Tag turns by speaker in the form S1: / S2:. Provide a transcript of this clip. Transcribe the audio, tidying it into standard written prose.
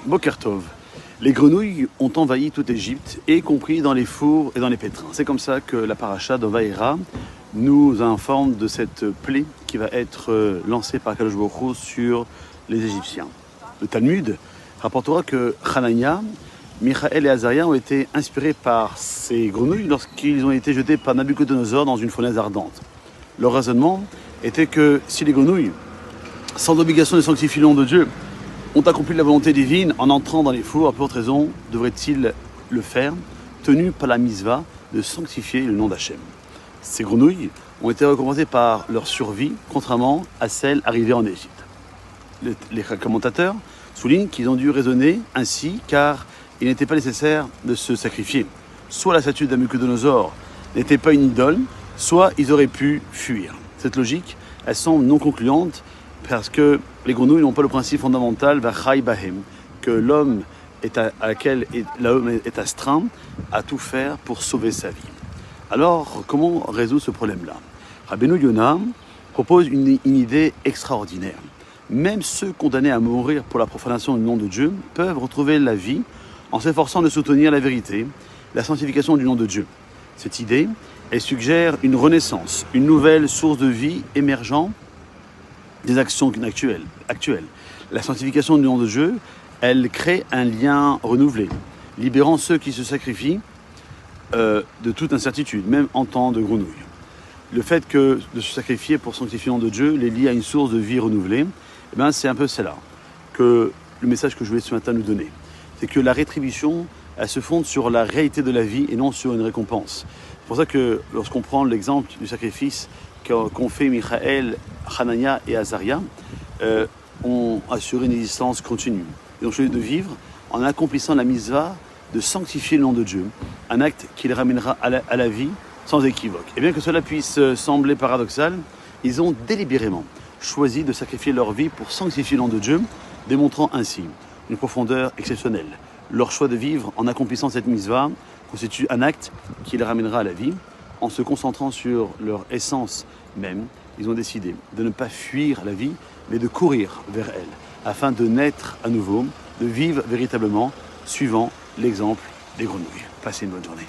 S1: Boker Tov. Les grenouilles ont envahi toute l'Égypte, y compris dans les fours et dans les pétrins. C'est comme ça que la paracha de Vaïra nous informe de cette plaie qui va être lancée par Akadosh Baruch Hu sur les Égyptiens. Le Talmud rapportera que Hanania, Michaël et Azaria ont été inspirés par ces grenouilles lorsqu'ils ont été jetés par Nabucodonosor dans une fournaise ardente. Leur raisonnement était que si les grenouilles, sans obligation de sanctifier le nom de Dieu, ont accompli la volonté divine en entrant dans les fours, à peu haute raison devraient-ils le faire, tenus par la mitzvah de sanctifier le nom d'Hachem. Ces grenouilles ont été récompensées par leur survie, contrairement à celles arrivées en Égypte. Les commentateurs soulignent qu'ils ont dû raisonner ainsi car il n'était pas nécessaire de se sacrifier. Soit la statue de Nabucodonosor n'était pas une idole, soit ils auraient pu fuir. Cette logique, elle semble non concluante parce que les grenouilles n'ont pas le principe fondamental v'achai bahem, que l'homme est astreint à tout faire pour sauver sa vie. Alors, comment résoudre ce problème-là? Rabbeinu Yonah propose une idée extraordinaire. Même ceux condamnés à mourir pour la profanation du nom de Dieu peuvent retrouver la vie en s'efforçant de soutenir la vérité, la sanctification du nom de Dieu. Cette idée, elle suggère une renaissance, une nouvelle source de vie émergeant des actions actuelles. La sanctification du nom de Dieu, elle crée un lien renouvelé, libérant ceux qui se sacrifient de toute incertitude, même en temps de grenouille. Le fait de se sacrifier pour sanctifier le nom de Dieu les lie à une source de vie renouvelée, c'est un peu cela que le message que je voulais ce matin nous donner. C'est que la rétribution, elle se fonde sur la réalité de la vie et non sur une récompense. C'est pour ça que lorsqu'on prend l'exemple du sacrifice qu'ont fait Michaël, Hanania et Azaria, ont assuré une existence continue. Ils ont choisi de vivre en accomplissant la mitzvah de sanctifier le nom de Dieu, un acte qui les ramènera à la vie sans équivoque. Et bien que cela puisse sembler paradoxal, ils ont délibérément choisi de sacrifier leur vie pour sanctifier le nom de Dieu, démontrant ainsi une profondeur exceptionnelle. Leur choix de vivre en accomplissant cette mitzvah constitue un acte qui les ramènera à la vie. En se concentrant sur leur essence même, ils ont décidé de ne pas fuir la vie, mais de courir vers elle, afin de naître à nouveau, de vivre véritablement, suivant l'exemple des grenouilles. Passez une bonne journée.